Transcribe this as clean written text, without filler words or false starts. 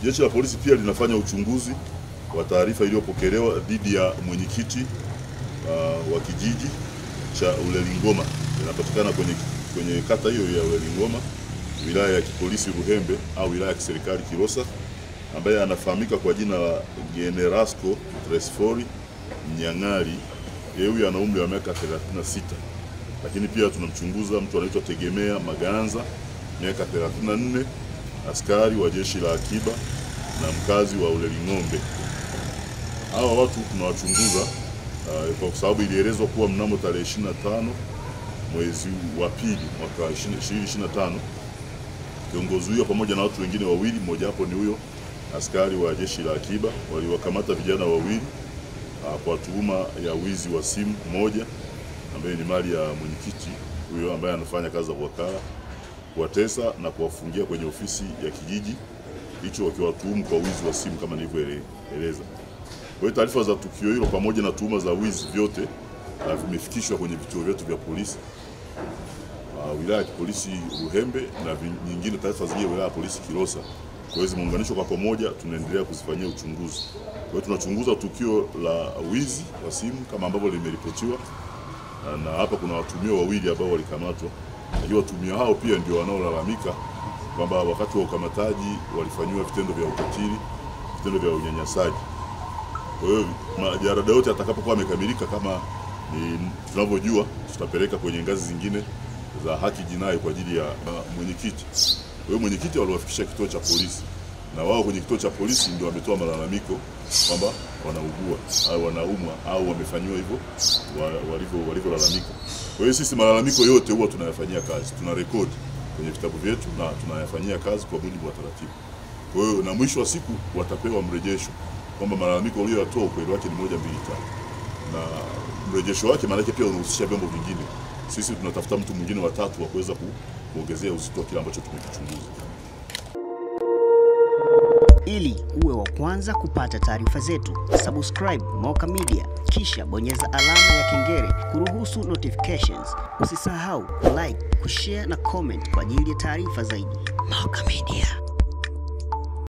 Jeshi la polisi pia linafanya uchunguzi wa taarifa iliyopokelewa dhidi ya mwenyekiti wa kijiji cha Ulelingoma, inapatikana kwenye kata hiyo ya Ulelingoma, wilaya ya kipolisi Ruhembe au wilaya ya kiserikali Kilosa, ambaye anafahamika kwa jina la Generasco Tresfori Nyang'ali. Yeye huyu ana umri wa miaka 36. Lakini pia tunamchunguza mtu anaitwa Tegemea Maganza, miaka 34, askari wa jeshi la akiba na mkazi wa Uleling'ombe. Hawa watu tunawachunguza kwa sababu ilielezwa kuwa mnamo tarehe 25 mwezi wa pili mwaka 2025 kiongozi huyo pamoja na watu wengine wawili, mmoja hapo ni huyo askari wa jeshi la akiba, waliwakamata vijana wawili kwa tuhuma ya wizi wa simu moja ambaye ni mali ya mwenyekiti huyo ambaye anafanya kazi za wakala, kuwatesa na kuwafungia kwenye ofisi ya kijiji hicho wakiwatuhumu kwa wizi wa simu kama nilivyoeleza. Kwa hiyo taarifa za tukio hilo pamoja na tuhuma za wizi vyote vimefikishwa kwenye vituo vyetu vya polisi wilaya ya polisi Ruhembe na nyingine taarifa zingine wilaya ya polisi Kilosa. Kwa hiyo zimeunganishwa kwa pamoja, tunaendelea kuzifanyia uchunguzi. Kwa hiyo tunachunguza tukio la wizi wa simu kama ambavyo limeripotiwa, na hapa kuna watuhumiwa wawili ambao walikamatwa. Na watuhumiwa hao pia ndio wanaolalamika kwamba wakati wa ukamataji walifanywa vitendo vya ukatili, vitendo vya unyanyasaji. Kwa hiyo majarada yote atakapokuwa amekamilika kama tunavyojua, tutapeleka kwenye ngazi zingine za haki jinai kwa ajili ya mwenyekiti. Kwa hiyo mwenyekiti waliwafikisha kituo cha polisi, na wao kwenye kituo cha polisi ndio wametoa malalamiko kwamba wanaugua au wanaumwa au wamefanywa hivyo walivyolalamika. Kwa hiyo sisi malalamiko yote huwa tunayafanyia kazi, tuna rekodi kwenye vitabu vyetu na tunayafanyia kazi kwa mujibu wa taratibu. Kwa hiyo na mwisho wa siku watapewa mrejesho kwamba malalamiko uliyoyatoa ukweli wake ni 1, 2, 3. Na mrejesho wake maana yake pia unahusisha vyombo vingine. Sisi tunatafuta mtu mwingine wa tatu wa kuweza kuongezea uzito wa kile ambacho tumekichunguza. Ili uwe wa kwanza kupata taarifa zetu, subscribe Moka Media kisha bonyeza alama ya kengele kuruhusu notifications. Usisahau like, kushare na comment kwa ajili ya taarifa zaidi. Moka Media.